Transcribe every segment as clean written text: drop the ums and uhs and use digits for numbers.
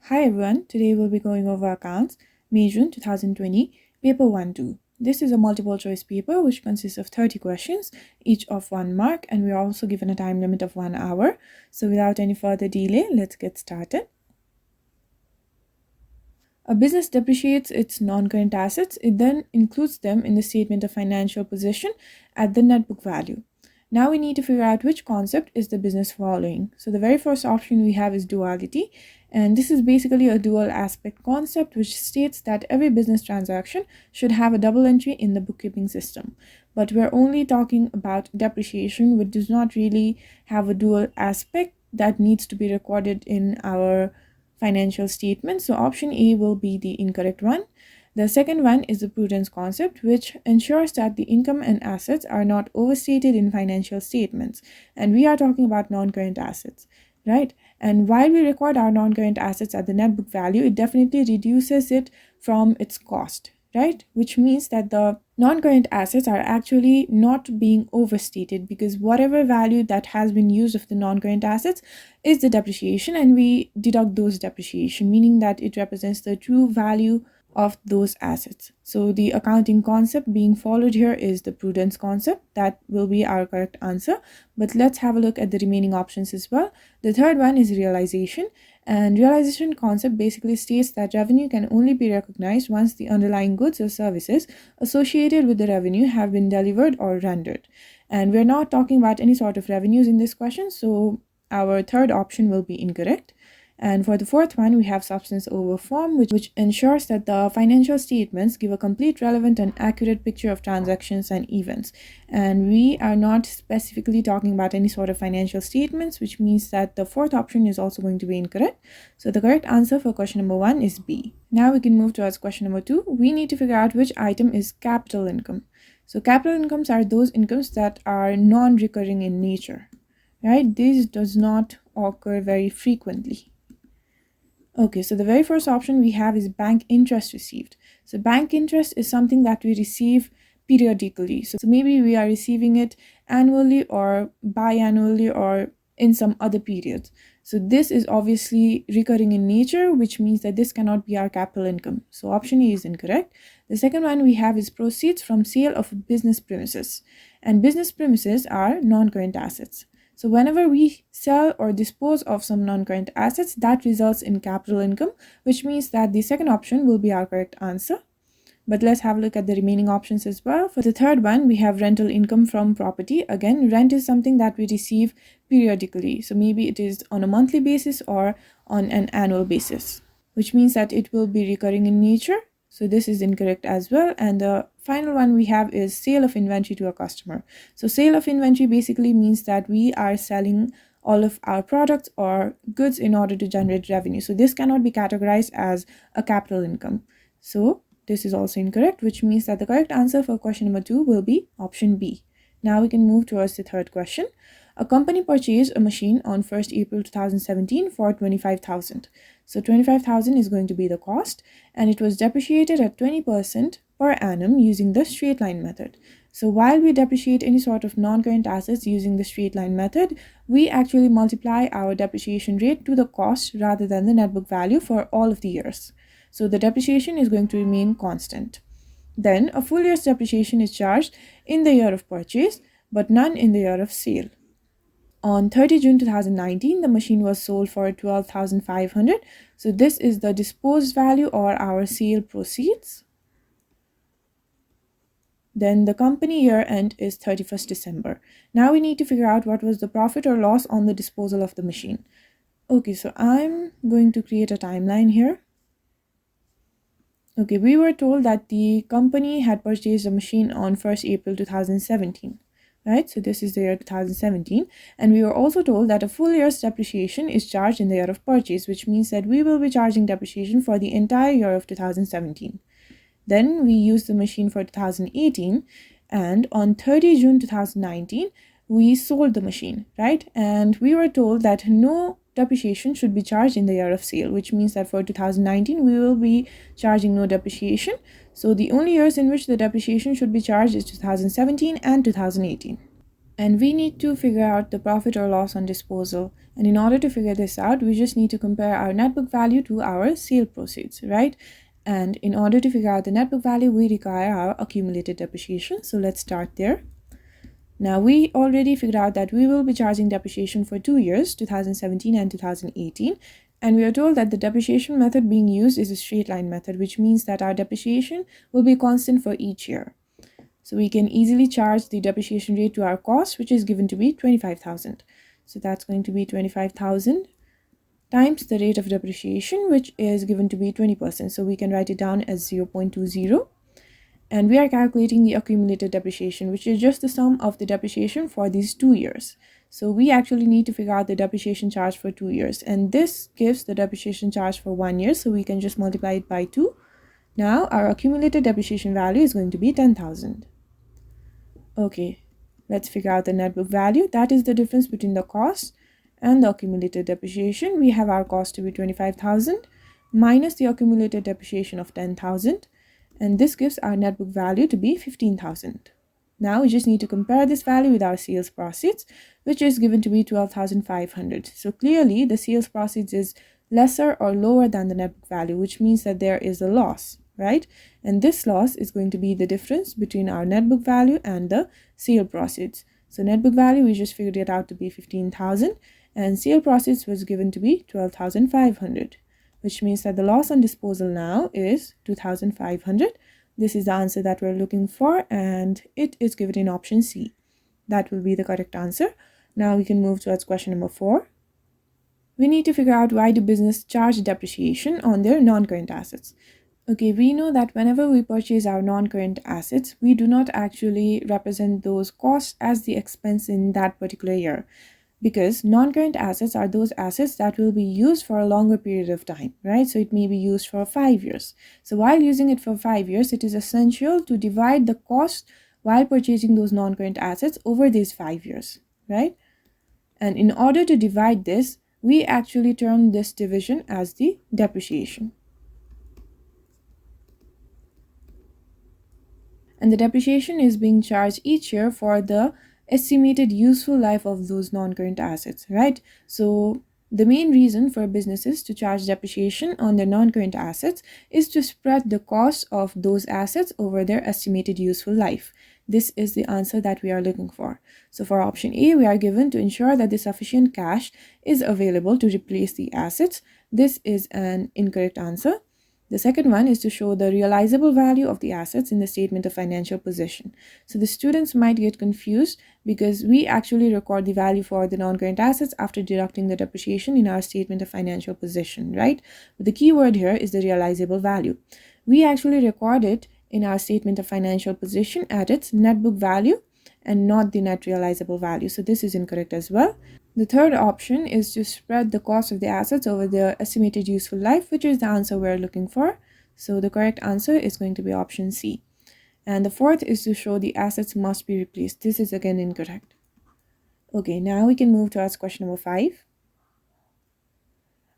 Hi everyone, today we'll be going over accounts, May June 2020, paper 1-2. This is a multiple choice paper which consists of 30 questions, each of 1 mark, and we are also given a time limit of 1 hour. So without any further delay, let's get started. A business depreciates its non-current assets. It then includes them in the statement of financial position at the net book value. Now we need to figure out which concept is the business following. So the very first option we have is duality, and this is basically a dual aspect concept which states that every business transaction should have a double entry in the bookkeeping system. But we're only talking about depreciation, which does not really have a dual aspect that needs to be recorded in our financial statements. So option A will be the incorrect one. The second one is the prudence concept, which ensures that the income and assets are not overstated in financial statements. And we are talking about non-current assets, right? And while we record our non-current assets at the net book value, it definitely reduces it from its cost, right? Which means that the non-current assets are actually not being overstated, because whatever value that has been used of the non-current assets is the depreciation, and we deduct those depreciation, meaning that it represents the true value of those assets. So the accounting concept being followed here is the prudence concept. That will be our correct answer. But let's have a look at the remaining options as well. The third one is realization, and realization concept basically states that revenue can only be recognized once the underlying goods or services associated with the revenue have been delivered or rendered. And we're not talking about any sort of revenues in this question, so our third option will be incorrect. And for the fourth one, we have substance over form, which ensures that the financial statements give a complete, relevant, and accurate picture of transactions and events. And we are not specifically talking about any sort of financial statements, which means that the fourth option is also going to be incorrect. So the correct answer for question number 1 is B. Now we can move towards question number 2. We need to figure out which item is capital income. So capital incomes are those incomes that are non-recurring in nature, right? This does not occur very frequently. Okay, so the very first option we have is bank interest received. So bank interest is something that we receive periodically. So maybe we are receiving it annually or biannually or in some other period. So this is obviously recurring in nature, which means that this cannot be our capital income. So option A is incorrect. The second one we have is proceeds from sale of business premises. And business premises are non-current assets. So whenever we sell or dispose of some non-current assets, that results in capital income, which means that the second option will be our correct answer. But let's have a look at the remaining options as well. For the third one, we have rental income from property. Again, rent is something that we receive periodically. So maybe it is on a monthly basis or on an annual basis, which means that it will be recurring in nature. So this is incorrect as well. And the final one we have is sale of inventory to a customer. So sale of inventory basically means that we are selling all of our products or goods in order to generate revenue. So this cannot be categorized as a capital income. So this is also incorrect, which means that the correct answer for question number 2 will be option B. Now we can move towards the third question. A company purchased a machine on 1st April 2017 for 25,000. So 25,000 is going to be the cost, and it was depreciated at 20% per annum using the straight line method. So while we depreciate any sort of non-current assets using the straight line method, we actually multiply our depreciation rate to the cost rather than the net book value for all of the years. So the depreciation is going to remain constant. Then a full year's depreciation is charged in the year of purchase, but none in the year of sale. On 30 June 2019, the machine was sold for 12,500. So this is the disposed value or our sale proceeds. Then the company year end is 31st December. Now we need to figure out what was the profit or loss on the disposal of the machine. Okay, so I'm going to create a timeline here. Okay, we were told that the company had purchased a machine on 1st April 2017, right? So this is the year 2017. And we were also told that a full year's depreciation is charged in the year of purchase, which means that we will be charging depreciation for the entire year of 2017. Then we used the machine for 2018, and on 30 June 2019, we sold the machine, right? And we were told that no depreciation should be charged in the year of sale, which means that for 2019 we will be charging no depreciation. So the only years in which the depreciation should be charged is 2017 and 2018. And we need to figure out the profit or loss on disposal. And in order to figure this out, we just need to compare our net book value to our sale proceeds, right? And in order to figure out the net book value, we require our accumulated depreciation. So let's start there. Now we already figured out that we will be charging depreciation for 2 years, 2017 and 2018. And we are told that the depreciation method being used is a straight line method, which means that our depreciation will be constant for each year. So we can easily charge the depreciation rate to our cost, which is given to be 25,000. So that's going to be 25,000 times the rate of depreciation, which is given to be 20%. So we can write it down as 0.20. And we are calculating the accumulated depreciation, which is just the sum of the depreciation for these 2 years. So we actually need to figure out the depreciation charge for 2 years. And this gives the depreciation charge for 1 year. So we can just multiply it by 2. Now our accumulated depreciation value is going to be 10,000. Okay, let's figure out the net book value. That is the difference between the cost and the accumulated depreciation. We have our cost to be 25,000 minus the accumulated depreciation of 10,000. And this gives our net book value to be 15,000. Now we just need to compare this value with our sales proceeds, which is given to be 12,500. So clearly the sales proceeds is lesser or lower than the net book value, which means that there is a loss, right? And this loss is going to be the difference between our net book value and the sale proceeds. So net book value, we just figured it out to be 15,000 and sale proceeds was given to be 12,500, which means that the loss on disposal now is 2,500. This is the answer that we're looking for and it is given in option C. That will be the correct answer. Now we can move towards question number 4. We need to figure out why do business charge depreciation on their non-current assets. Okay, we know that whenever we purchase our non-current assets, we do not actually represent those costs as the expense in that particular year, because non-current assets are those assets that will be used for a longer period of time, right? So it may be used for 5 years. So while using it for 5 years, it is essential to divide the cost while purchasing those non-current assets over these 5 years, right? And in order to divide this, we actually term this division as the depreciation. And the depreciation is being charged each year for the estimated useful life of those non-current assets, right? So the main reason for businesses to charge depreciation on their non-current assets is to spread the cost of those assets over their estimated useful life. This is the answer that we are looking for. So for option A, we are given to ensure that the sufficient cash is available to replace the assets. This is an incorrect answer. The second one is to show the realizable value of the assets in the statement of financial position. So the students might get confused because we actually record the value for the non-current assets after deducting the depreciation in our statement of financial position, right? But the key word here is the realizable value. We actually record it in our statement of financial position at its net book value and not the net realizable value. So this is incorrect as well. The third option is to spread the cost of the assets over their estimated useful life, which is the answer we're looking for. So the correct answer is going to be option C. And the fourth is to show the assets must be replaced. This is again incorrect. Okay, now we can move towards question number 5.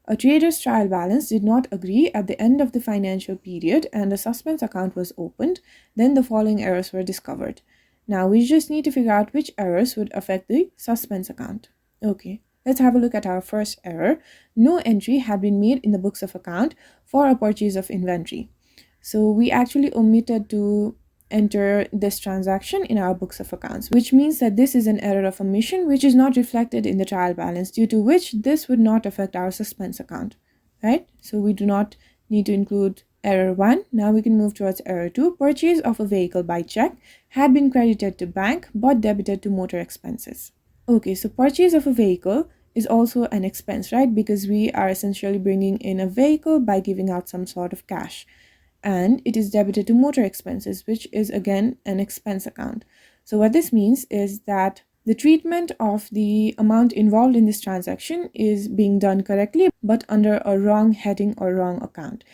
A trader's trial balance did not agree at the end of the financial period and a suspense account was opened. Then the following errors were discovered. Now we just need to figure out which errors would affect the suspense account. Okay, let's have a look at our first error. No entry had been made in the books of account for a purchase of inventory. So we actually omitted to enter this transaction in our books of accounts, which means that this is an error of omission which is not reflected in the trial balance, due to which this would not affect our suspense account, right? So we do not need to include error 1. Now we can move towards error 2. Purchase of a vehicle by check had been credited to bank but debited to motor expenses. Okay, so purchase of a vehicle is also an expense, right? Because we are essentially bringing in a vehicle by giving out some sort of cash. And it is debited to motor expenses, which is again an expense account. So what this means is that the treatment of the amount involved in this transaction is being done correctly, but under a wrong heading or wrong account.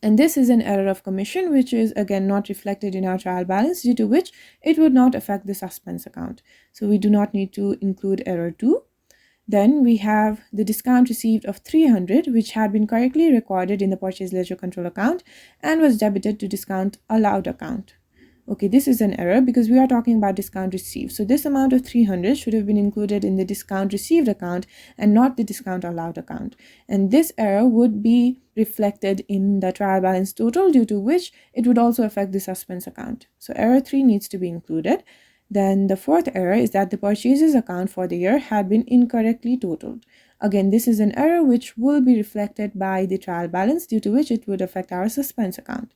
And this is an error of commission, which is again not reflected in our trial balance, due to which it would not affect the suspense account. So we do not need to include error 2. Then we have the discount received of 300, which had been correctly recorded in the purchase ledger control account and was debited to discount allowed account. Okay, this is an error because we are talking about discount received. So this amount of 300 should have been included in the discount received account and not the discount allowed account. And this error would be reflected in the trial balance total, due to which it would also affect the suspense account. So error 3 needs to be included. Then the fourth error is that the purchases account for the year had been incorrectly totaled. Again, this is an error which will be reflected by the trial balance, due to which it would affect our suspense account.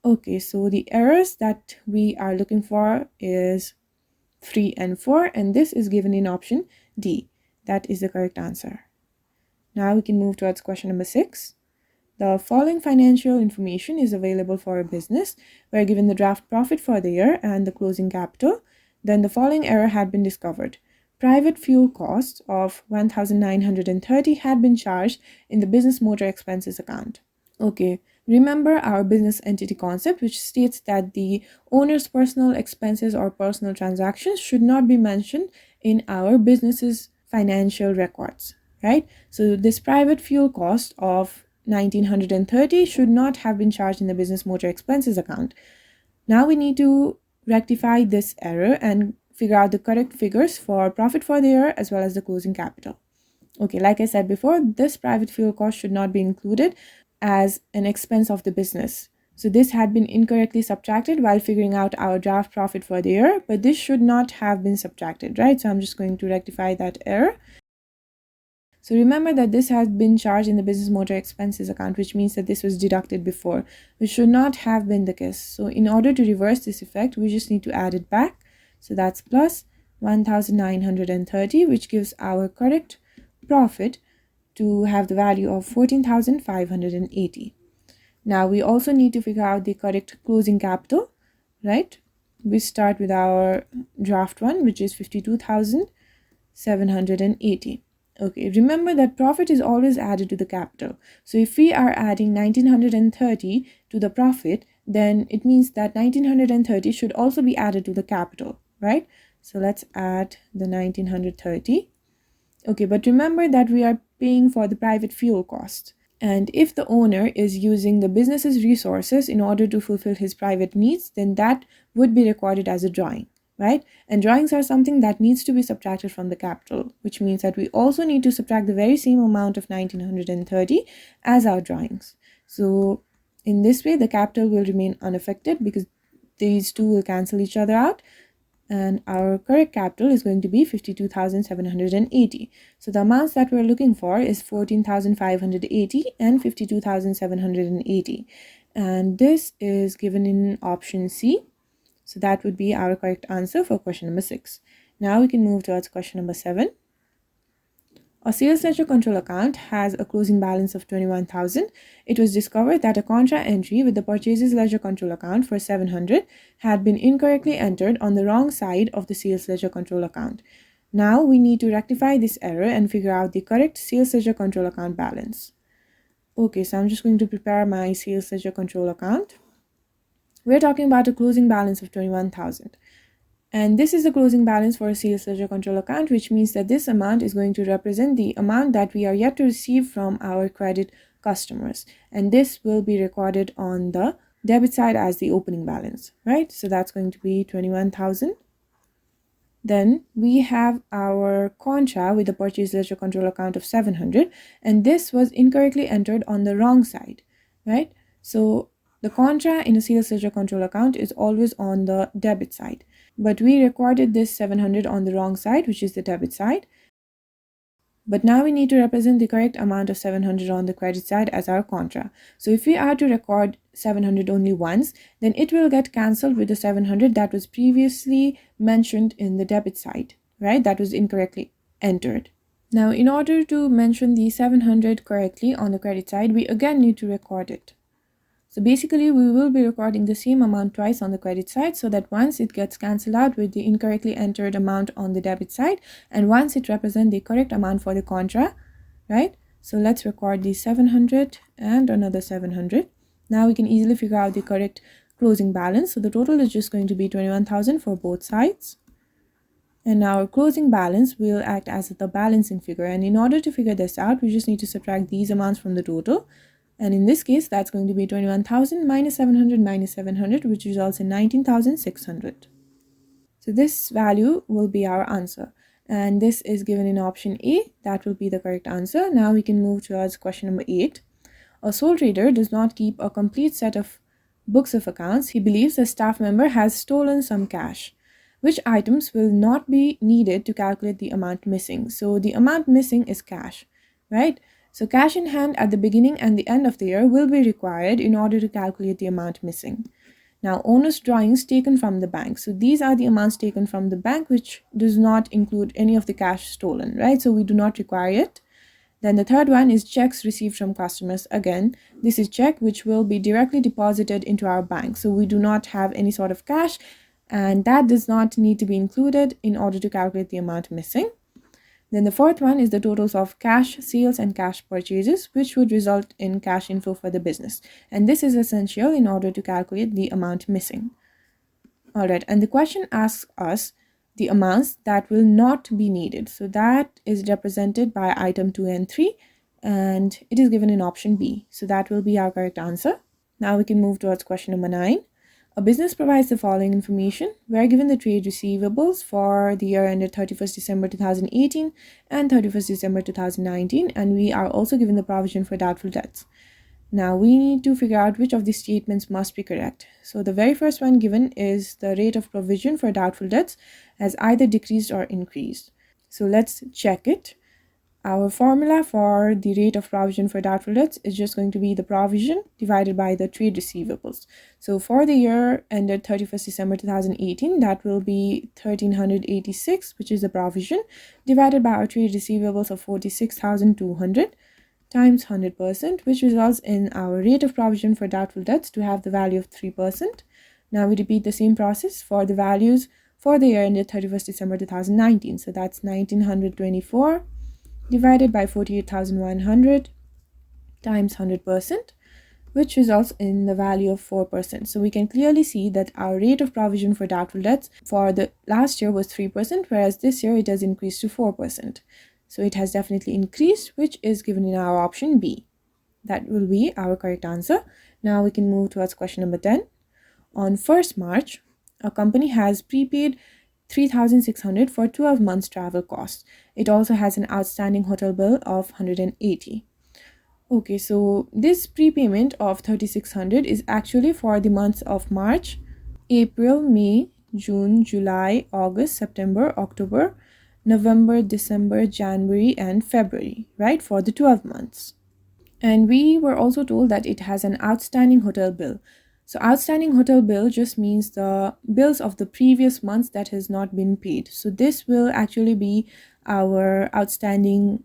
Okay, so the errors that we are looking for is 3 and 4, and this is given in option D. That is the correct answer. Now we can move towards question number 6. The following financial information is available for a business where given the draft profit for the year and the closing capital, then the following error had been discovered. Private fuel costs of 1,930 had been charged in the business motor expenses account. Okay, remember our business entity concept, which states that the owner's personal expenses or personal transactions should not be mentioned in our business's financial records, right? So this private fuel cost of 1930 should not have been charged in the business motor expenses account. Now we need to rectify this error and figure out the correct figures for profit for the year as well as the closing capital. Okay, like I said before, this private fuel cost should not be included as an expense of the business. So this had been incorrectly subtracted while figuring out our draft profit for the year, but this should not have been subtracted, right? So I'm just going to rectify that error. So remember that this has been charged in the business motor expenses account, which means that this was deducted before, which should not have been the case. So in order to reverse this effect, we just need to add it back. So that's plus 1,930, which gives our correct profit to have the value of 14,580. Now we also need to figure out the correct closing capital, right? We start with our draft one, which is 52,780. Okay, remember that profit is always added to the capital. So if we are adding 1930 to the profit, then it means that 1930 should also be added to the capital, right? So let's add the 1930. Okay, but remember that we are paying for the private fuel cost. And if the owner is using the business's resources in order to fulfill his private needs, then that would be recorded as a drawing, right? And drawings are something that needs to be subtracted from the capital, which means that we also need to subtract the very same amount of 1930 as our drawings. So in this way, the capital will remain unaffected because these two will cancel each other out. And our correct capital is going to be 52,780. So the amounts that we're looking for is 14,580 and 52,780. And this is given in option C. So that would be our correct answer for question number 6. Now we can move towards question number 7. A sales ledger control account has a closing balance of 21,000. It was discovered that a contra entry with the purchases ledger control account for 700 had been incorrectly entered on the wrong side of the sales ledger control account. Now we need to rectify this error and figure out the correct sales ledger control account balance. Okay, so I'm just going to prepare my sales ledger control account. We're talking about a closing balance of 21,000. And this is the closing balance for a sales ledger control account, which means that this amount is going to represent the amount that we are yet to receive from our credit customers. And this will be recorded on the debit side as the opening balance, right? So that's going to be 21,000. Then we have our contra with the purchase ledger control account of 700. And this was incorrectly entered on the wrong side, right? So the contra in a sales ledger control account is always on the debit side. But we recorded this 700 on the wrong side, which is the debit side. But now we need to represent the correct amount of 700 on the credit side as our contra. So if we are to record 700 only once, then it will get cancelled with the 700 that was previously mentioned in the debit side, right? That was incorrectly entered. Now, in order to mention the 700 correctly on the credit side, we again need to record it. So basically, we will be recording the same amount twice on the credit side so that once it gets cancelled out with the incorrectly entered amount on the debit side, and once it represents the correct amount for the contra, right? So let's record the 700 and another 700. Now we can easily figure out the correct closing balance. So the total is just going to be 21,000 for both sides. And our closing balance will act as the balancing figure. And in order to figure this out, we just need to subtract these amounts from the total. And in this case, that's going to be 21,000 minus 700, which results in 19,600. So this value will be our answer. And this is given in option A. That will be the correct answer. Now we can move towards question number 8. A sole trader does not keep a complete set of books of accounts. He believes a staff member has stolen some cash. Which items will not be needed to calculate the amount missing? So the amount missing is cash, right? So cash in hand at the beginning and the end of the year will be required in order to calculate the amount missing. Now, owner's drawings taken from the bank. So these are the amounts taken from the bank, which does not include any of the cash stolen, right? So we do not require it. Then the third one is checks received from customers. Again, this is check which will be directly deposited into our bank. So we do not have any sort of cash, and that does not need to be included in order to calculate the amount missing. Then the fourth one is the totals of cash sales and cash purchases, which would result in cash inflow for the business. And this is essential in order to calculate the amount missing. All right, and the question asks us the amounts that will not be needed. So that is represented by item 2 and 3, and it is given in option B. So that will be our correct answer. Now we can move towards question number 9. A business provides the following information. We are given the trade receivables for the year ended 31st December 2018 and 31st December 2019, and we are also given the provision for doubtful debts. Now we need to figure out which of these statements must be correct. So the very first one given is the rate of provision for doubtful debts has either decreased or increased. So let's check it. Our formula for the rate of provision for doubtful debts is just going to be the provision divided by the trade receivables. So for the year ended 31st December 2018, that will be 1,386, which is the provision, divided by our trade receivables of 46,200 times 100%, which results in our rate of provision for doubtful debts to have the value of 3%. Now we repeat the same process for the values for the year ended 31st December 2019. So that's 1,924 divided by 48,100 times 100%, which results in the value of 4%. So we can clearly see that our rate of provision for doubtful debts for the last year was 3%, whereas this year it has increased to 4%. So it has definitely increased, which is given in our option B. That will be our correct answer. Now we can move towards question number 10. On 1st March, a company has prepaid 3,600 for 12 months travel costs. It also has an outstanding hotel bill of 180. Okay, so this prepayment of 3,600 is actually for the months of March, April, May, June, July, August, September, October, November, December, January, and February, right? For the 12 months. And we were also told that it has an outstanding hotel bill. So outstanding hotel bill just means the bills of the previous months that has not been paid. So this will actually be our outstanding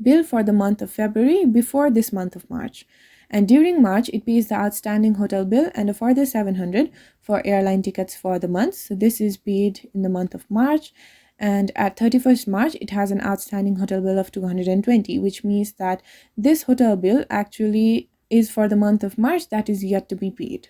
bill for the month of February before this month of March. And during March, it pays the outstanding hotel bill and a further 700 for airline tickets for the month. So this is paid in the month of March. And at 31st March, it has an outstanding hotel bill of 220, which means that this hotel bill actually is for the month of March that is yet to be paid.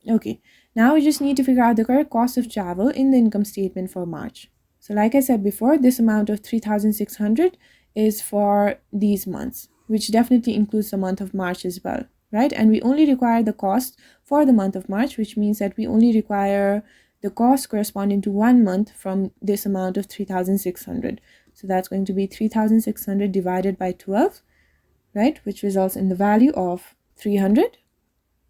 Okay, now we just need to figure out the correct cost of travel in the income statement for March. So like I said before, this amount of 3,600 is for these months, which definitely includes the month of March as well, right? And we only require the cost for the month of March, which means that we only require the cost corresponding to 1 month from this amount of 3,600. So that's going to be 3,600 divided by 12, right? Which results in the value of 300.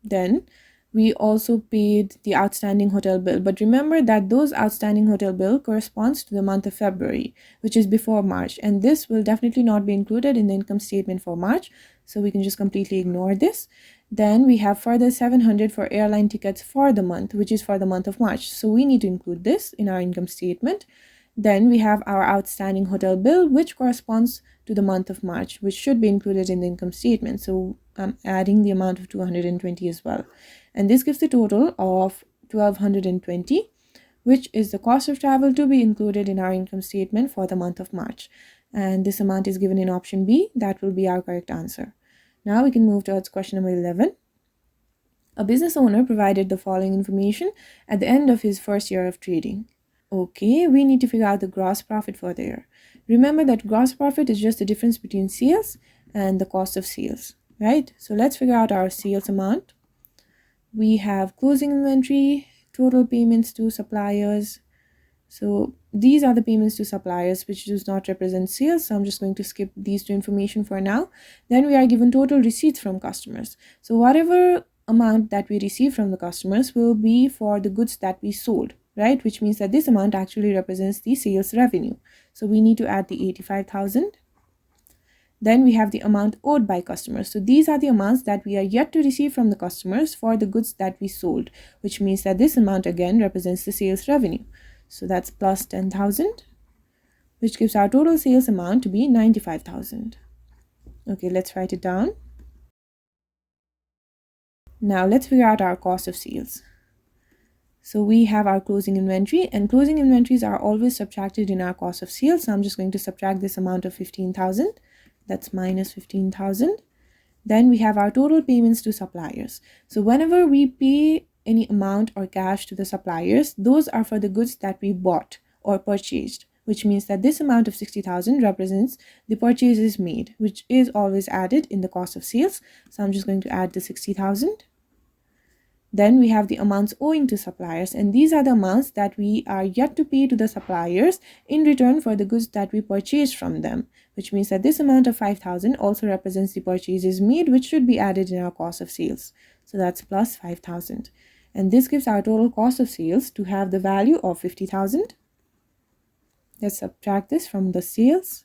Then we also paid the outstanding hotel bill. But remember that those outstanding hotel bill corresponds to the month of February, which is before March. And this will definitely not be included in the income statement for March. So we can just completely ignore this. Then we have further 700 for airline tickets for the month, which is for the month of March. So we need to include this in our income statement. Then we have our outstanding hotel bill, which corresponds to the month of March, which should be included in the income statement. So I'm adding the amount of 220 as well. And this gives the total of 1,220, which is the cost of travel to be included in our income statement for the month of March. And this amount is given in option B. That will be our correct answer. Now we can move towards question number 11. A business owner provided the following information at the end of his first year of trading. Okay, we need to figure out the gross profit for the year. Remember that gross profit is just the difference between sales and the cost of sales. right? So let's figure out our sales amount. We have closing inventory, total payments to suppliers. So these are the payments to suppliers which does not represent sales. So I'm just going to skip these two information for now. Then we are given total receipts from customers. So whatever amount that we receive from the customers will be for the goods that we sold, right? Which means that this amount actually represents the sales revenue. So we need to add the 85,000. Then we have the amount owed by customers. So these are the amounts that we are yet to receive from the customers for the goods that we sold, which means that this amount again represents the sales revenue. So that's plus 10,000, which gives our total sales amount to be 95,000. Okay, let's write it down. Now let's figure out our cost of sales. So we have our closing inventory, and closing inventories are always subtracted in our cost of sales. So I'm just going to subtract this amount of 15,000. That's minus 15,000. Then we have our total payments to suppliers. So whenever we pay any amount or cash to the suppliers, those are for the goods that we bought or purchased, which means that this amount of 60,000 represents the purchases made, which is always added in the cost of sales. So I'm just going to add the 60,000. Then we have the amounts owing to suppliers, and these are the amounts that we are yet to pay to the suppliers in return for the goods that we purchased from them, which means that this amount of 5,000 also represents the purchases made, which should be added in our cost of sales. So that's plus 5,000. And this gives our total cost of sales to have the value of 50,000. Let's subtract this from the sales.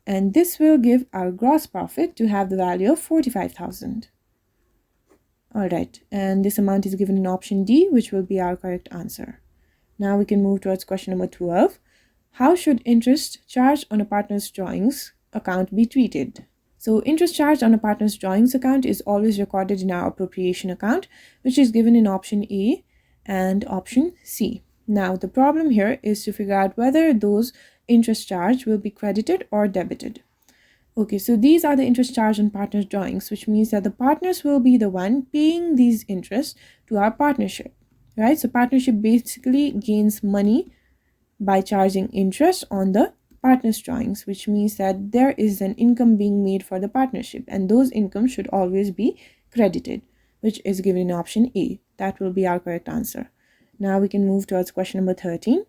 And this will give our gross profit to have the value of 45,000. Alright, and this amount is given in option D, which will be our correct answer. Now we can move towards question number 12. How should interest charged on a partner's drawings account be treated? So interest charged on a partner's drawings account is always recorded in our appropriation account, which is given in option A and option C. Now the problem here is to figure out whether those interest charged will be credited or debited. Okay, so these are the interest charged on partners' drawings, which means that the partners will be the one paying these interests to our partnership, right? So partnership basically gains money by charging interest on the partners' drawings, which means that there is an income being made for the partnership, and those incomes should always be credited, which is given in option A. That will be our correct answer. Now we can move towards question number 13.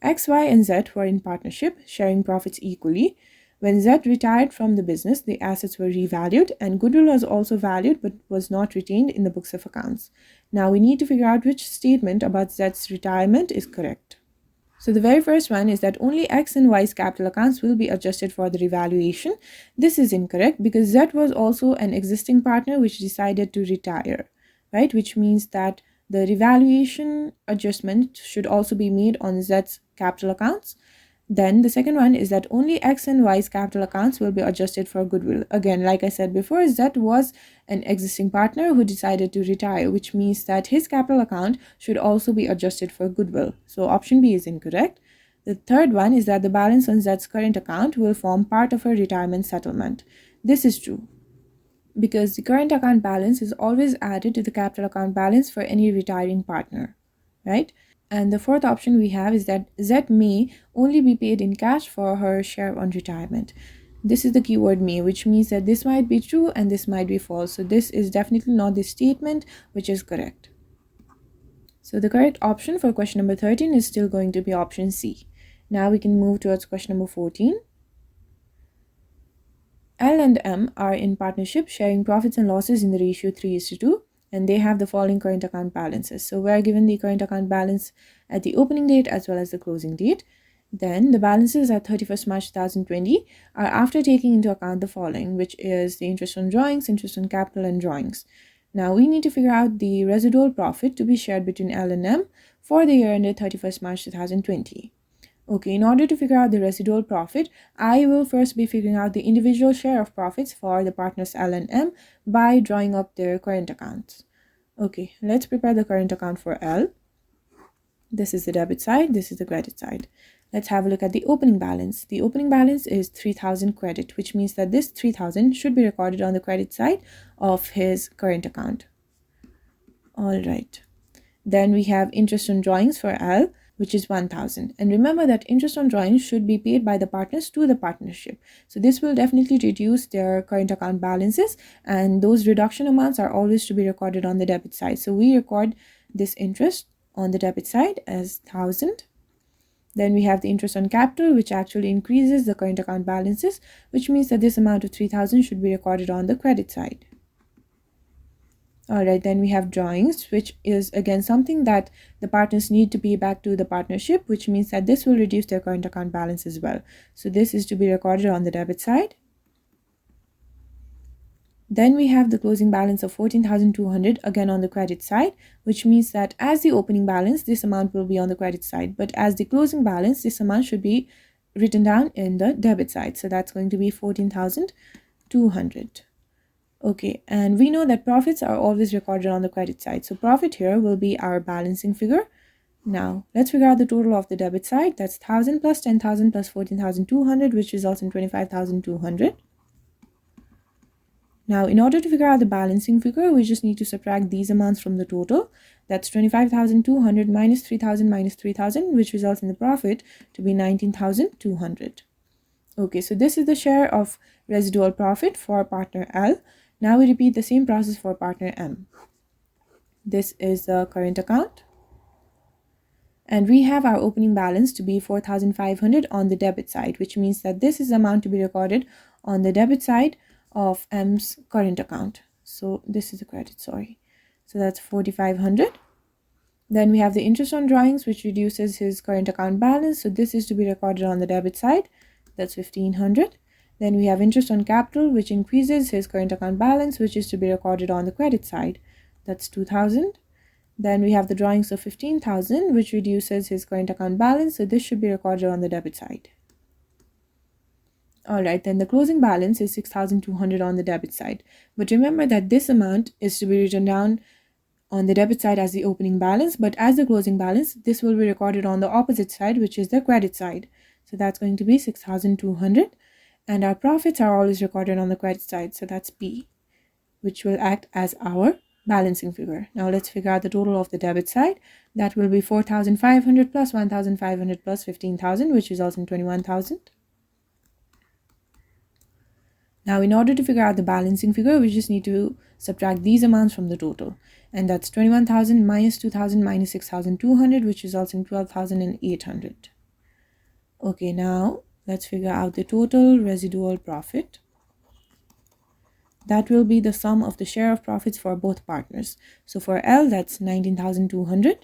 X, Y, and Z were in partnership, sharing profits equally. When Z retired from the business, the assets were revalued and goodwill was also valued but was not retained in the books of accounts. Now we need to figure out which statement about Z's retirement is correct. So the very first one is that only X and Y's capital accounts will be adjusted for the revaluation. This is incorrect because Z was also an existing partner which decided to retire, right? Which means that the revaluation adjustment should also be made on Z's capital accounts. Then the second one is that only X and Y's capital accounts will be adjusted for goodwill. Again, like I said before, Z was an existing partner who decided to retire, which means that his capital account should also be adjusted for goodwill. So option B is incorrect. The third one is that the balance on Z's current account will form part of a retirement settlement. This is true because the current account balance is always added to the capital account balance for any retiring partner, right? And the fourth option we have is that Z may only be paid in cash for her share on retirement. This is the keyword may, which means that this might be true and this might be false. So this is definitely not the statement which is correct. So the correct option for question number 13 is still going to be option C. Now we can move towards question number 14. L and M are in partnership, sharing profits and losses in the ratio 3:2. And they have the following current account balances. So we're given the current account balance at the opening date as well as the closing date. Then the balances at 31st March 2020 are after taking into account the following, which is the interest on drawings, interest on capital, and drawings. Now we need to figure out the residual profit to be shared between L and M for the year ended 31st March 2020. Okay, in order to figure out the residual profit, I will first be figuring out the individual share of profits for the partners L and M by drawing up their current accounts. Okay, let's prepare the current account for L. This is the debit side, this is the credit side. Let's have a look at the opening balance. The opening balance is 3,000 credit, which means that this 3,000 should be recorded on the credit side of his current account. All right. Then we have interest on drawings for L. which is 1000. And remember that interest on drawings should be paid by the partners to the partnership. So this will definitely reduce their current account balances, and those reduction amounts are always to be recorded on the debit side. So we record this interest on the debit side as 1000. Then we have the interest on capital, which actually increases the current account balances, which means that this amount of 3000 should be recorded on the credit side. Alright, then we have drawings, which is again something that the partners need to pay back to the partnership, which means that this will reduce their current account balance as well. So this is to be recorded on the debit side. Then we have the closing balance of 14,200 again on the credit side, which means that as the opening balance, this amount will be on the credit side, but as the closing balance, this amount should be written down in the debit side. So that's going to be 14,200. Okay, and we know that profits are always recorded on the credit side. So profit here will be our balancing figure. Now, let's figure out the total of the debit side. That's 1000 plus 10,000 plus 14,200, which results in 25,200. Now, in order to figure out the balancing figure, we just need to subtract these amounts from the total. That's 25,200 minus 3,000 minus 3,000, which results in the profit to be 19,200. Okay, so this is the share of residual profit for partner L. Now we repeat the same process for partner M. This is the current account. And we have our opening balance to be 4,500 on the debit side, which means that this is the amount to be recorded on the debit side of M's current account. So this is the credit, sorry. So that's 4,500. Then we have the interest on drawings, which reduces his current account balance. So this is to be recorded on the debit side. That's 1,500. Then we have interest on capital, which increases his current account balance, which is to be recorded on the credit side. That's 2,000. Then we have the drawings of 15,000, which reduces his current account balance. So this should be recorded on the debit side. Alright, then the closing balance is 6,200 on the debit side. But remember that this amount is to be written down on the debit side as the opening balance, but as the closing balance, this will be recorded on the opposite side, which is the credit side. So that's going to be 6,200. And our profits are always recorded on the credit side. So that's P, which will act as our balancing figure. Now let's figure out the total of the debit side. That will be 4,500 plus 1,500 plus 15,000, which results in 21,000. Now, in order to figure out the balancing figure, we just need to subtract these amounts from the total. And that's 21,000 minus 2,000 minus 6,200, which results in 12,800. Okay, now let's figure out the total residual profit. That will be the sum of the share of profits for both partners. So for L, that's 19,200.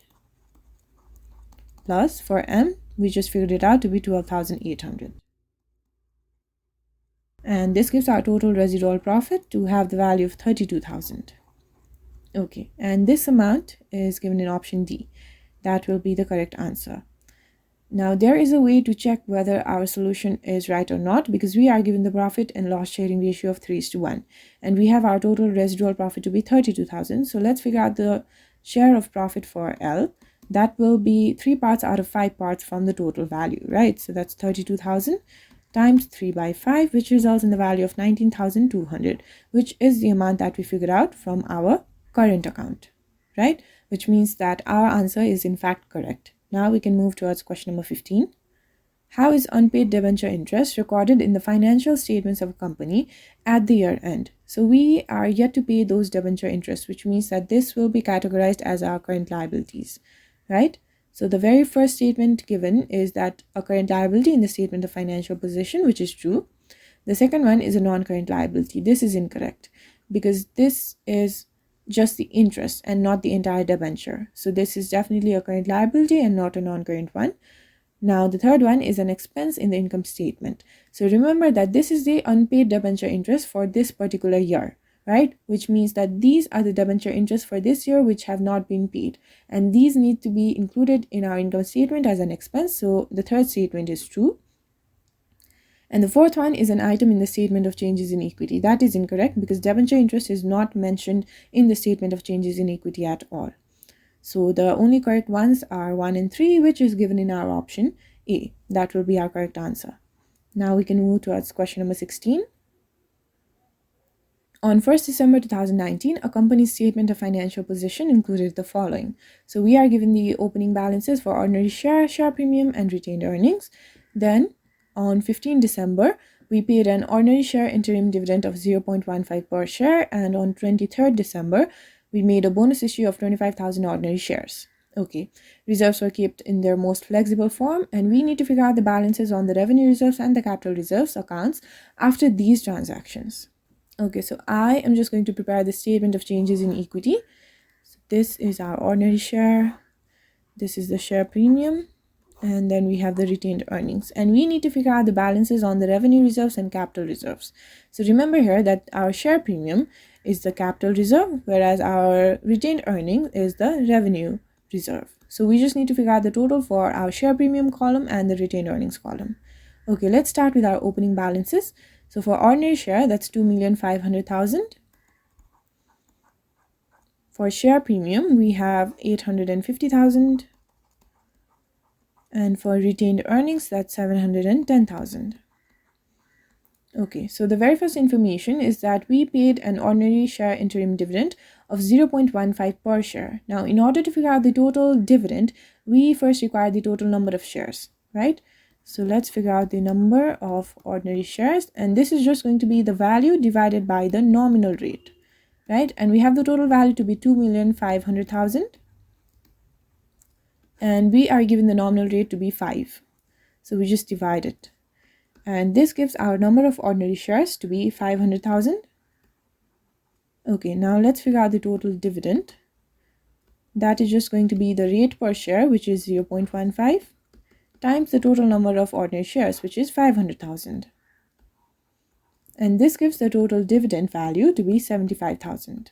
Plus for M, we just figured it out to be 12,800. And this gives our total residual profit to have the value of 32,000. Okay, and this amount is given in option D. That will be the correct answer. Now, there is a way to check whether our solution is right or not, because we are given the profit and loss sharing ratio of 3:1. And we have our total residual profit to be 32,000. So let's figure out the share of profit for L. That will be 3 parts out of 5 parts from the total value, right? So that's 32,000 times 3 by 5, which results in the value of 19,200, which is the amount that we figured out from our current account, right? Which means that our answer is in fact correct. Now we can move towards question number 15. How is unpaid debenture interest recorded in the financial statements of a company at the year end? So we are yet to pay those debenture interests, which means that this will be categorized as our current liabilities, right? So the very first statement given is that a current liability in the statement of financial position, which is true. The second one is a non-current liability. This is incorrect because this is just the interest and not the entire debenture. So this is definitely a current liability and not a non-current one. Now the third one is an expense in the income statement. So remember that this is the unpaid debenture interest for this particular year, right? Which means that these are the debenture interests for this year which have not been paid. And these need to be included in our income statement as an expense. So the third statement is true. And the fourth one is an item in the statement of changes in equity. That is incorrect because debenture interest is not mentioned in the statement of changes in equity at all. So the only correct ones are 1 and 3, which is given in our option A. That will be our correct answer. Now we can move towards question number 16. On 1st December 2019, a company's statement of financial position included the following. So we are given the opening balances for ordinary share, share premium, and retained earnings. Then on 15 December, we paid an ordinary share interim dividend of 0.15 per share, and on 23rd December, we made a bonus issue of 25,000 ordinary shares. Okay, reserves were kept in their most flexible form, and we need to figure out the balances on the revenue reserves and the capital reserves accounts after these transactions. Okay, so I am just going to prepare the statement of changes in equity. So this is our ordinary share, this is the share premium, and then we have the retained earnings. And we need to figure out the balances on the revenue reserves and capital reserves. So remember here that our share premium is the capital reserve, whereas our retained earnings is the revenue reserve. So we just need to figure out the total for our share premium column and the retained earnings column. Okay, let's start with our opening balances. So for ordinary share, that's 2,500,000. For share premium, we have 850,000. And for retained earnings, that's 710,000. Okay, so the very first information is that we paid an ordinary share interim dividend of 0.15 per share. Now, in order to figure out the total dividend, we first require the total number of shares, right? So let's figure out the number of ordinary shares, and this is just going to be the value divided by the nominal rate, right? And we have the total value to be 2,500,000, and we are given the nominal rate to be 5. So we just divide it. And this gives our number of ordinary shares to be 500,000. Okay, now let's figure out the total dividend. That is just going to be the rate per share, which is 0.15, times the total number of ordinary shares, which is 500,000. And this gives the total dividend value to be 75,000.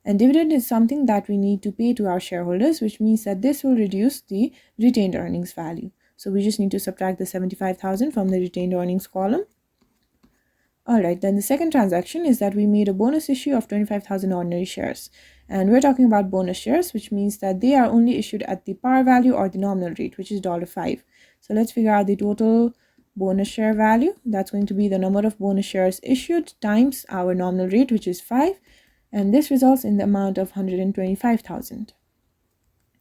And dividend is something that we need to pay to our shareholders, which means that this will reduce the retained earnings value. So we just need to subtract the 75,000 from the retained earnings column. Alright, then the second transaction is that we made a bonus issue of 25,000 ordinary shares. And we're talking about bonus shares, which means that they are only issued at the par value or the nominal rate, which is $5. So let's figure out the total bonus share value. That's going to be the number of bonus shares issued times our nominal rate, which is 5. And this results in the amount of 125,000.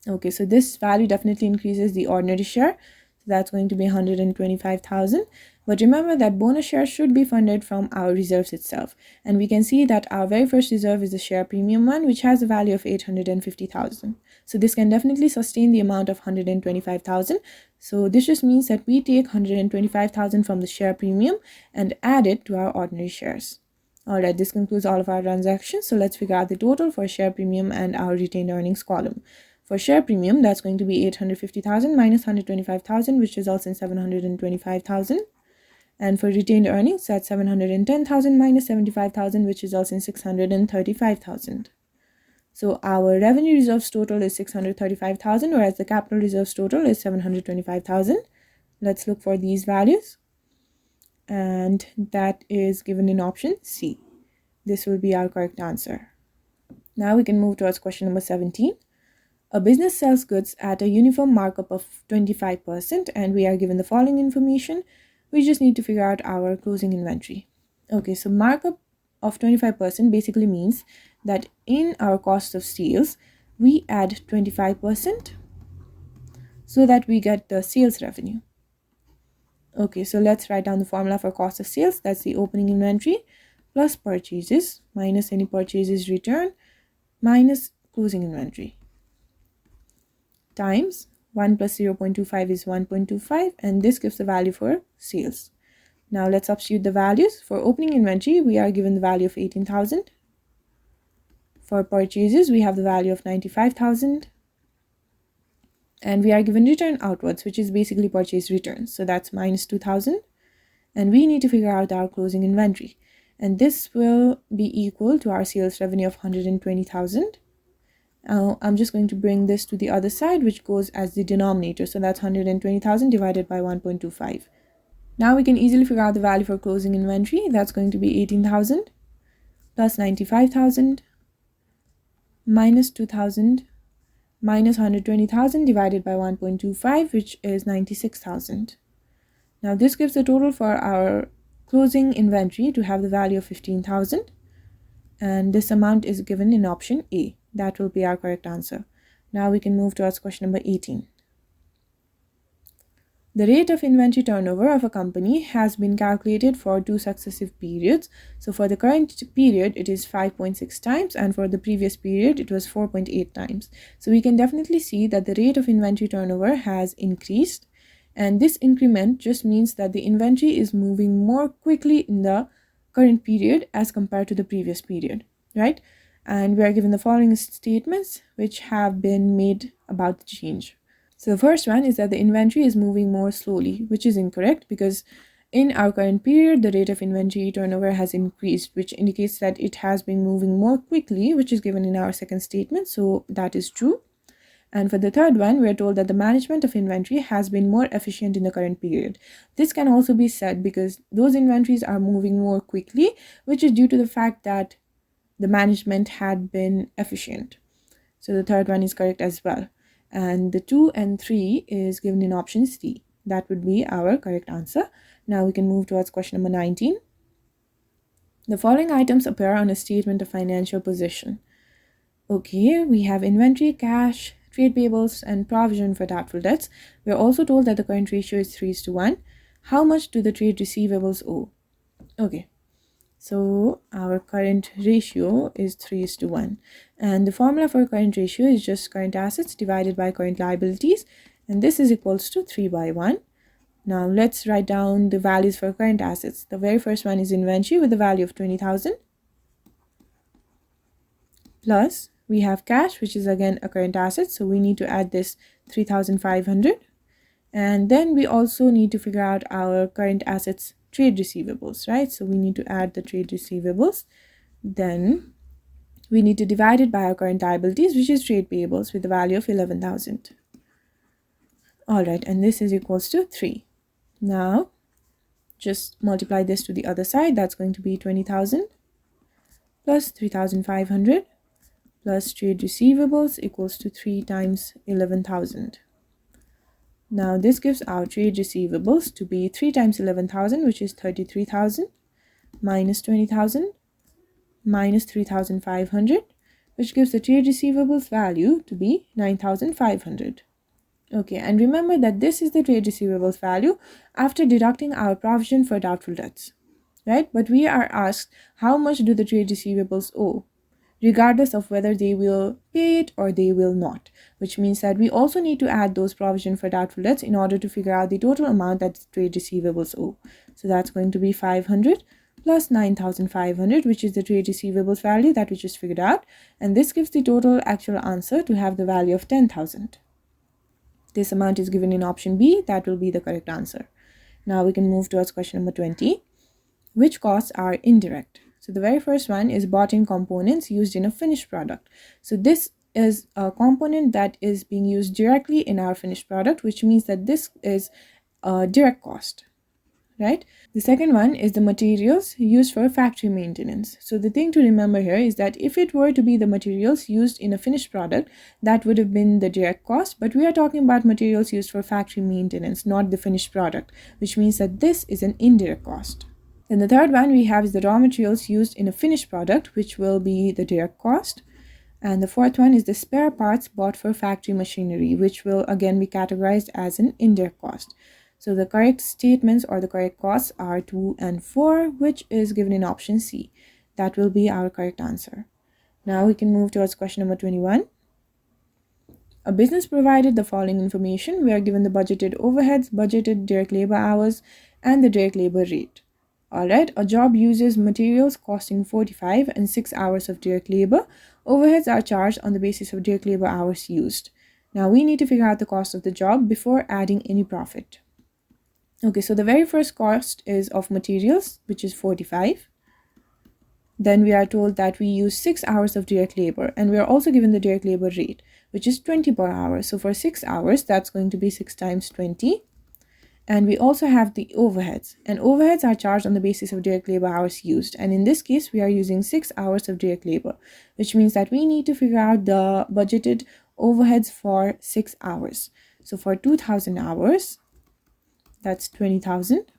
Okay, so this value definitely increases the ordinary share. So that's going to be 125,000. But remember that bonus shares should be funded from our reserves itself. And we can see that our very first reserve is the share premium one, which has a value of 850,000. So this can definitely sustain the amount of 125,000. So this just means that we take 125,000 from the share premium and add it to our ordinary shares. Alright, this concludes all of our transactions. So let's figure out the total for share premium and our retained earnings column. For share premium, that's going to be 850,000 minus 125,000, which results in 725,000. And for retained earnings, that's 710,000 minus 75,000, which results in 635,000. So our revenue reserves total is 635,000, whereas the capital reserves total is 725,000. Let's look for these values. And that is given in option C. This will be our correct answer. Now we can move towards question number 17. A business sells goods at a uniform markup of 25%, and we are given the following information. We just need to figure out our closing inventory. Okay, so markup of 25% basically means that in our cost of sales, we add 25% so that we get the sales revenue. Okay, so let's write down the formula for cost of sales. That's the opening inventory plus purchases minus any purchases returned minus closing inventory times 1 plus 0.25 is 1.25, and this gives the value for sales. Now let's substitute the values. For opening inventory, we are given the value of 18,000. For purchases, we have the value of 95,000. And we are given return outwards, which is basically purchase returns. So that's minus 2,000. And we need to figure out our closing inventory. And this will be equal to our sales revenue of 120,000. Now I'm just going to bring this to the other side, which goes as the denominator. So that's 120,000 divided by 1.25. Now we can easily figure out the value for closing inventory. That's going to be 18,000 plus 95,000 minus 2,000 minus 120,000 divided by 1.25, which is 96,000. Now this gives the total for our closing inventory to have the value of 15,000. and this amount is given in option A. That will be our correct answer. Now we can move towards question number 18. The rate of inventory turnover of a company has been calculated for 2 successive periods. So for the current period, it is 5.6 times, and for the previous period, it was 4.8 times. So we can definitely see that the rate of inventory turnover has increased, and this increment just means that the inventory is moving more quickly in the current period as compared to the previous period, right? And we are given the following statements which have been made about the change. So the first one is that the inventory is moving more slowly, which is incorrect because in our current period, the rate of inventory turnover has increased, which indicates that it has been moving more quickly, which is given in our second statement. So that is true. And for the third one, we are told that the management of inventory has been more efficient in the current period. This can also be said because those inventories are moving more quickly, which is due to the fact that the management had been efficient. So the third one is correct as well. And the 2 and 3 is given in option C. That would be our correct answer. Now we can move towards question number 19. The following items appear on a statement of financial position. Okay, we have inventory, cash, trade payables, and provision for doubtful debts. We are also told that the current ratio is 3:1. How much do the trade receivables owe? Okay, so our current ratio is 3:1. And the formula for current ratio is just current assets divided by current liabilities. And this is equals to 3/1. Now let's write down the values for current assets. The very first one is inventory with the value of 20,000. Plus we have cash, which is again a current asset. So we need to add this 3,500. And then we also need to figure out our current assets trade receivables, right? So we need to add the trade receivables. Then we need to divide it by our current liabilities, which is trade payables with the value of 11,000. All right, and this is equals to 3. Now just multiply this to the other side. That's going to be 20,000 plus 3,500 plus trade receivables equals to 3 times 11,000. Now this gives our trade receivables to be 3 times 11,000, which is 33,000, minus 20,000, minus 3,500, which gives the trade receivables value to be 9,500. Okay, and remember that this is the trade receivables value after deducting our provision for doubtful debts, right? But we are asked how much do the trade receivables owe, regardless of whether they will pay it or they will not, which means that we also need to add those provision for doubtful debts in order to figure out the total amount that the trade receivables owe. So that's going to be 500 plus 9,500, which is the trade receivables value that we just figured out. And this gives the total actual answer to have the value of 10,000. This amount is given in option B. That will be the correct answer. Now we can move towards question number 20. Which costs are indirect? So the very first one is bought-in components used in a finished product. So this is a component that is being used directly in our finished product, which means that this is a direct cost, right? The second one is the materials used for factory maintenance. So the thing to remember here is that if it were to be the materials used in a finished product, that would have been the direct cost, but we are talking about materials used for factory maintenance, not the finished product, which means that this is an indirect cost. Then the third one we have is the raw materials used in a finished product, which will be the direct cost. And the fourth one is the spare parts bought for factory machinery, which will again be categorized as an indirect cost. So the correct statements or the correct costs are 2 and 4, which is given in option C. That will be our correct answer. Now we can move towards question number 21. A business provided the following information. We are given the budgeted overheads, budgeted direct labor hours, and the direct labor rate. Alright, a job uses materials costing 45 and 6 hours of direct labor. Overheads are charged on the basis of direct labor hours used. Now we need to figure out the cost of the job before adding any profit. Okay, so the very first cost is of materials, which is 45. Then we are told that we use 6 hours of direct labor, and we are also given the direct labor rate, which is 20 per hour. So for 6 hours, that's going to be 6 times 20. And we also have the overheads, and overheads are charged on the basis of direct labor hours used. And in this case, we are using 6 hours of direct labor, which means that we need to figure out the budgeted overheads for 6 hours. So for 2,000 hours, that's 20,000.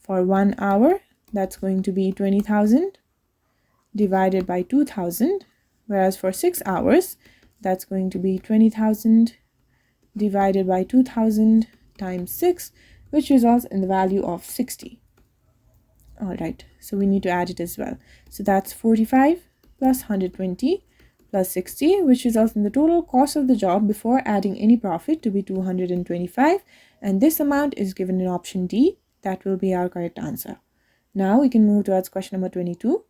For 1 hour, that's going to be 20,000. divided by 2000, whereas for 6 hours, that's going to be 20,000 divided by 2000 times 6, which results in the value of 60. All right, so we need to add it as well. So that's 45 plus 120 plus 60, which results in the total cost of the job before adding any profit to be 225. And this amount is given in option D. That will be our correct answer. Now we can move towards question number 22.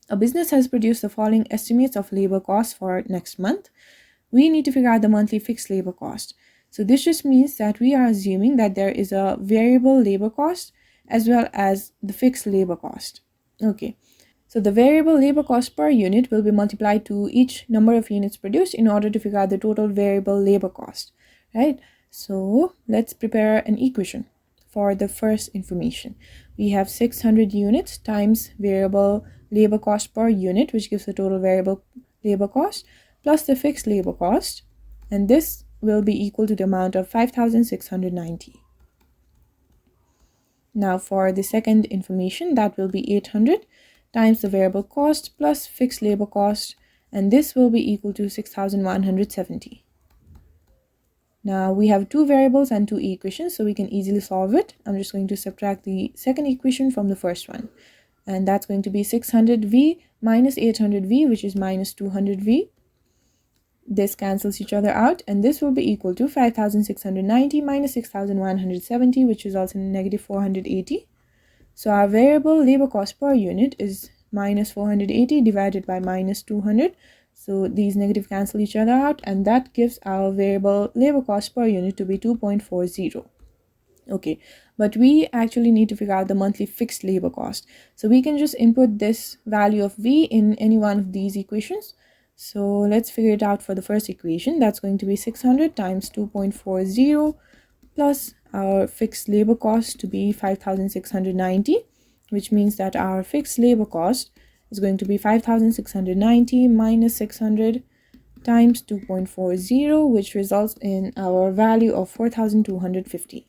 A business has produced the following estimates of labor costs for next month. We need to figure out the monthly fixed labor cost. So this just means that we are assuming that there is a variable labor cost as well as the fixed labor cost. Okay, so the variable labor cost per unit will be multiplied to each number of units produced in order to figure out the total variable labor cost, right? So let's prepare an equation for the first information. We have 600 units times variable labor cost per unit, which gives the total variable labor cost, plus the fixed labor cost, and this will be equal to the amount of 5,690. Now for the second information, that will be 800 times the variable cost plus fixed labor cost, and this will be equal to 6,170. Now we have two variables and two equations, so we can easily solve it. I'm just going to subtract the second equation from the first one, and that's going to be 600V minus 800V, which is minus 200V. This cancels each other out, and this will be equal to 5,690 minus 6,170, which results in negative 480. So our variable labor cost per unit is minus 480 divided by minus 200. So these negative cancel each other out, and that gives our variable labor cost per unit to be 2.40. Okay, but we actually need to figure out the monthly fixed labor cost. So we can just input this value of V in any one of these equations. So let's figure it out for the first equation. That's going to be 600 times 2.40 plus our fixed labor cost to be 5,690, which means that our fixed labor cost is going to be 5,690 minus 600 times 2.40, which results in our value of 4,250.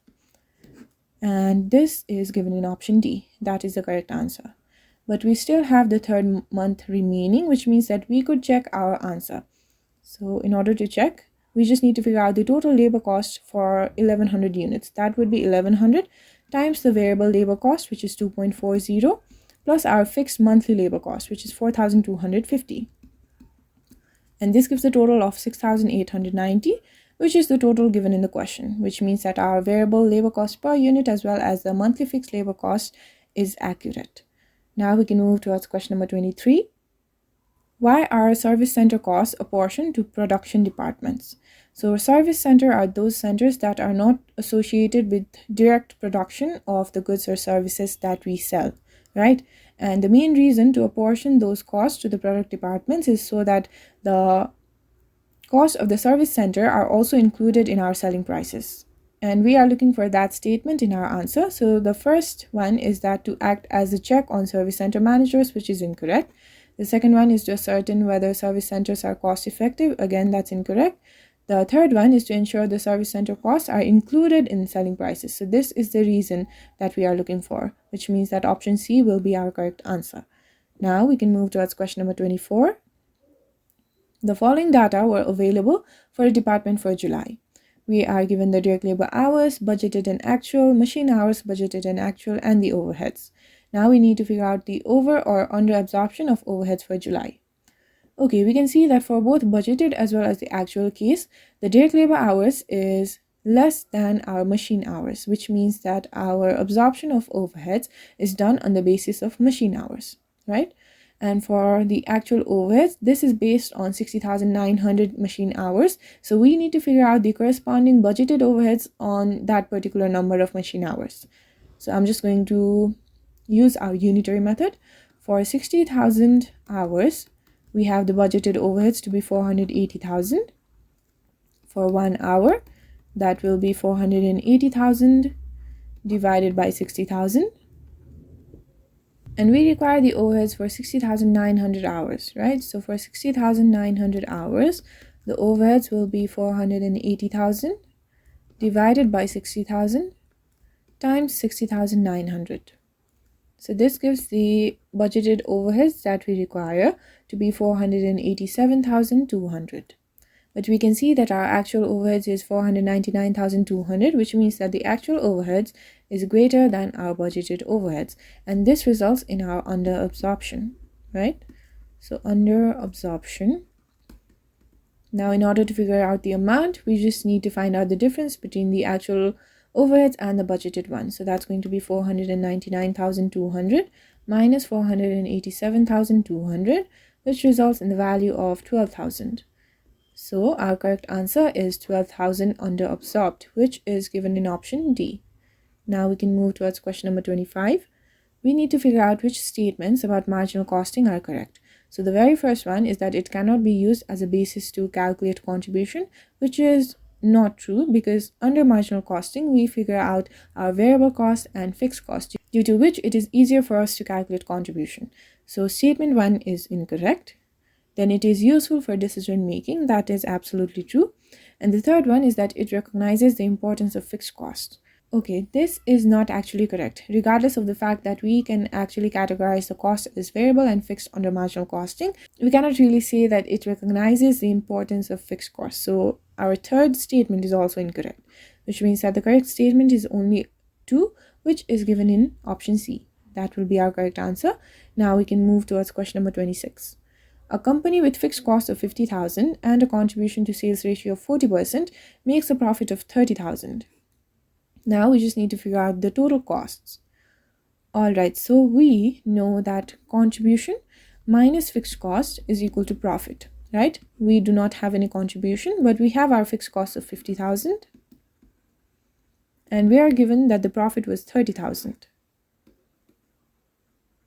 And this is given in option D. That is the correct answer. But we still have the third month remaining, which means that we could check our answer. So in order to check, we just need to figure out the total labor cost for 1100 units. That would be 1100 times the variable labor cost, which is 2.40, plus our fixed monthly labor cost, which is 4,250. And this gives a total of 6,890, which is the total given in the question, which means that our variable labor cost per unit as well as the monthly fixed labor cost is accurate. Now we can move towards question number 23. Why are service center costs apportioned to production departments? So service center are those centers that are not associated with direct production of the goods or services that we sell, right? And the main reason to apportion those costs to the product departments is so that the cost of the service center are also included in our selling prices. And we are looking for that statement in our answer. So the first one is that to act as a check on service center managers, which is incorrect. The second one is to ascertain whether service centers are cost effective. Again, that's incorrect. The third one is to ensure the service center costs are included in selling prices. So this is the reason that we are looking for, which means that option C will be our correct answer. Now we can move towards question number 24. The following data were available for a department for July. We are given the direct labor hours, budgeted and actual, machine hours, budgeted and actual, and the overheads. Now we need to figure out the over or under absorption of overheads for July. Okay, we can see that for both budgeted as well as the actual case, the direct labor hours is less than our machine hours, which means that our absorption of overheads is done on the basis of machine hours, right? And for the actual overheads, this is based on 60,900 machine hours. So we need to figure out the corresponding budgeted overheads on that particular number of machine hours. So I'm just going to use our unitary method. For 60,000 hours, we have the budgeted overheads to be 480,000. For 1 hour, that will be 480,000 divided by 60,000. And we require the overheads for 60,900 hours, right? So for 60,900 hours, the overheads will be 480,000 divided by 60,000 times 60,900. So this gives the budgeted overheads that we require to be 487,200. But we can see that our actual overheads is 499,200, which means that the actual overheads is greater than our budgeted overheads. And this results in our under absorption, right? So under absorption. Now, in order to figure out the amount, we just need to find out the difference between the actual overheads and the budgeted one. So that's going to be 499,200 minus 487,200, which results in the value of 12,000. So our correct answer is 12,000 under absorbed, which is given in option D. Now we can move towards question number 25. We need to figure out which statements about marginal costing are correct. So the very first one is that it cannot be used as a basis to calculate contribution, which is not true, because under marginal costing, we figure out our variable cost and fixed cost, due to which it is easier for us to calculate contribution. So statement 1 is incorrect. Then it is useful for decision making. That is absolutely true. And the third one is that it recognizes the importance of fixed costs. Okay, this is not actually correct, regardless of the fact that we can actually categorize the cost as variable and fixed under marginal costing. We cannot really say that it recognizes the importance of fixed costs. So our third statement is also incorrect, which means that the correct statement is only 2, which is given in option C. That will be our correct answer. Now we can move towards question number 26. A company with fixed cost of 50,000 and a contribution to sales ratio of 40% makes a profit of 30,000. Now we just need to figure out the total costs. Alright, so we know that contribution minus fixed cost is equal to profit, right? We do not have any contribution, but we have our fixed cost of 50,000. And we are given that the profit was 30,000.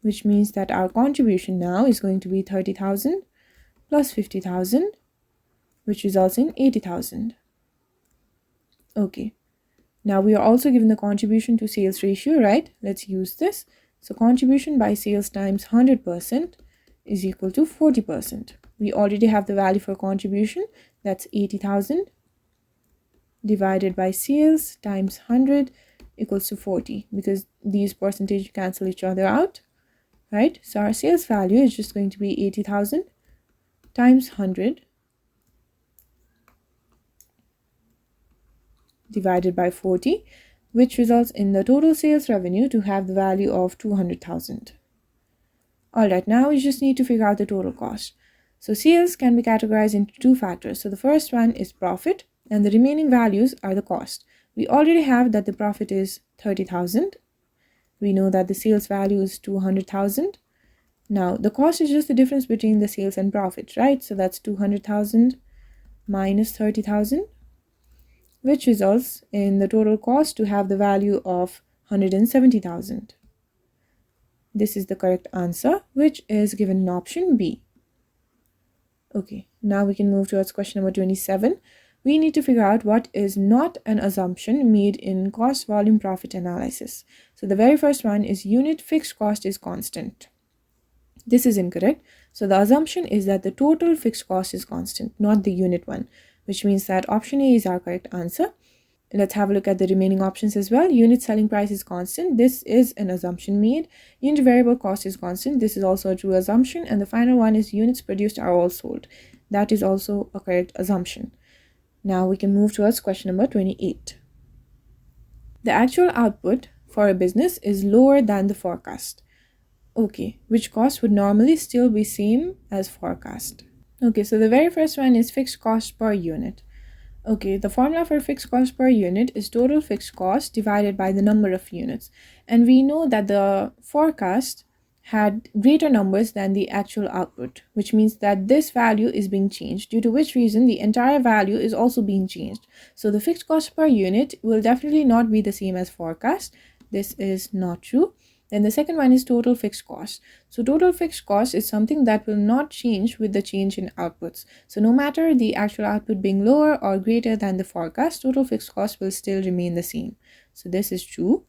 Which means that our contribution now is going to be 30,000 plus 50,000, which results in 80,000. Okay. Now we are also given the contribution to sales ratio, right? Let's use this. So contribution by sales times 100% is equal to 40%. We already have the value for contribution. That's 80,000 divided by sales times 100 equals to 40, because these percentages cancel each other out, right? So our sales value is just going to be 80,000 times 100 divided by 40, which results in the total sales revenue to have the value of 200,000. Alright, now we just need to figure out the total cost. So sales can be categorized into two factors. So the first one is profit, and the remaining values are the cost. We already have that the profit is 30,000. We know that the sales value is 200,000. Now the cost is just the difference between the sales and profit, right? So that's 200,000 minus 30,000, which results in the total cost to have the value of 170,000. This is the correct answer, which is given in option B. Okay, now we can move towards question number 27. We need to figure out what is not an assumption made in cost volume profit analysis. So the very first one is unit fixed cost is constant. This is incorrect. So the assumption is that the total fixed cost is constant, not the unit one, which means that option A is our correct answer. Let's have a look at the remaining options as well. Unit selling price is constant. This is an assumption made. Unit variable cost is constant. This is also a true assumption. And the final one is units produced are all sold. That is also a correct assumption. Now we can move towards question number 28. The actual output for a business is lower than the forecast. Okay, which cost would normally still be same as forecast? Okay, so the very first one is fixed cost per unit. Okay, the formula for fixed cost per unit is total fixed cost divided by the number of units. And we know that the forecast had greater numbers than the actual output, which means that this value is being changed, due to which reason the entire value is also being changed. So the fixed cost per unit will definitely not be the same as forecast. This is not true. Then the second one is total fixed cost. So total fixed cost is something that will not change with the change in outputs. So no matter the actual output being lower or greater than the forecast, total fixed cost will still remain the same. So this is true.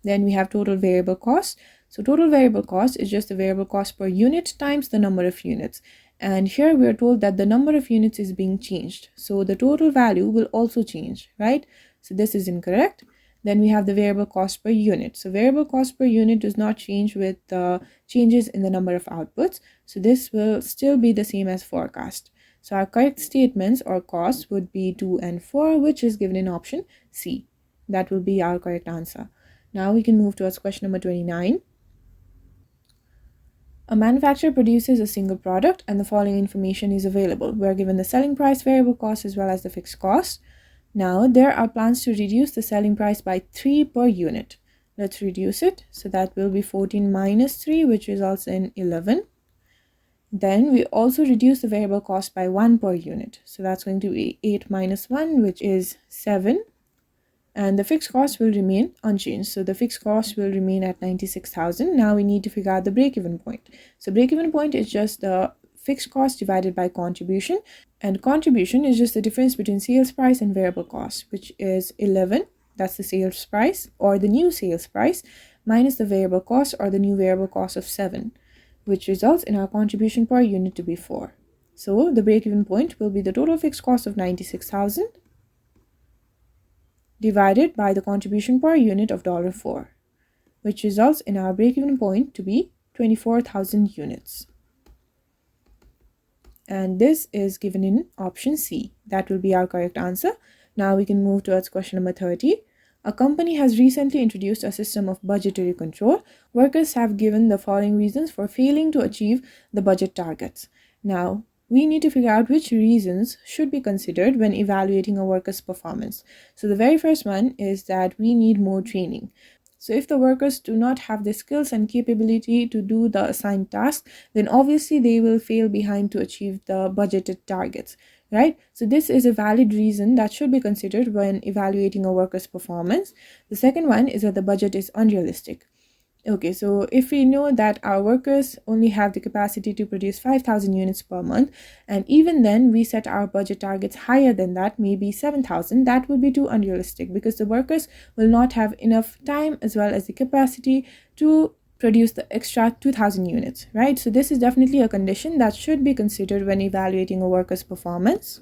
Then we have total variable cost. So total variable cost is just the variable cost per unit times the number of units. And here we are told that the number of units is being changed. So the total value will also change, right? So this is incorrect. Then we have the variable cost per unit. So variable cost per unit does not change with the changes in the number of outputs. So this will still be the same as forecast. So our correct statements or costs would be 2 and 4, which is given in option C. That will be our correct answer. Now we can move towards question number 29. A manufacturer produces a single product and the following information is available. We are given the selling price, variable cost, as well as the fixed cost. Now, there are plans to reduce the selling price by 3 per unit. Let's reduce it. So that will be 14 minus 3, which results in 11. Then we also reduce the variable cost by 1 per unit. So that's going to be 8 minus 1, which is 7. And the fixed cost will remain unchanged. So the fixed cost will remain at 96,000. Now we need to figure out the break-even point. So break-even point is just the fixed cost divided by contribution. And contribution is just the difference between sales price and variable cost, which is 11. That's the sales price or the new sales price minus the variable cost or the new variable cost of 7, which results in our contribution per unit to be 4. So the break-even point will be the total fixed cost of 96,000 divided by the contribution per unit of $4, which results in our break-even point to be 24,000 units. And this is given in option C. That will be our correct answer. Now we can move towards question number 30. A company has recently introduced a system of budgetary control. Workers have given the following reasons for failing to achieve the budget targets. Now, we need to figure out which reasons should be considered when evaluating a worker's performance. So the very first one is that we need more training. So if the workers do not have the skills and capability to do the assigned task, then obviously they will fail behind to achieve the budgeted targets, right? So this is a valid reason that should be considered when evaluating a worker's performance. The second one is that the budget is unrealistic. Okay, so if we know that our workers only have the capacity to produce 5,000 units per month, and even then we set our budget targets higher than that, maybe 7,000, that would be too unrealistic because the workers will not have enough time as well as the capacity to produce the extra 2,000 units, right? So this is definitely a condition that should be considered when evaluating a worker's performance.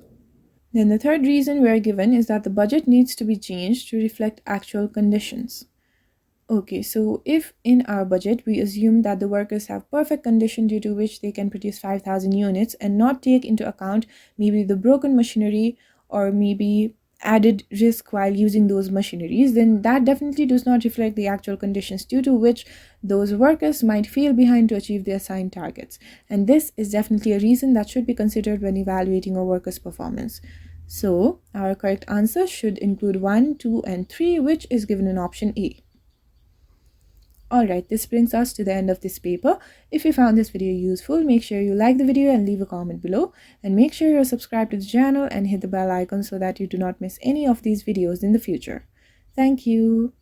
Then the third reason we're given is that the budget needs to be changed to reflect actual conditions. Okay, so if in our budget we assume that the workers have perfect condition due to which they can produce 5,000 units and not take into account maybe the broken machinery or maybe added risk while using those machineries, then that definitely does not reflect the actual conditions due to which those workers might fail behind to achieve their assigned targets. And this is definitely a reason that should be considered when evaluating a worker's performance. So our correct answer should include 1, 2, and 3, which is given in option A. Alright, this brings us to the end of this paper. If you found this video useful, make sure you like the video and leave a comment below. And make sure you're subscribed to the channel and hit the bell icon so that you do not miss any of these videos in the future. Thank you.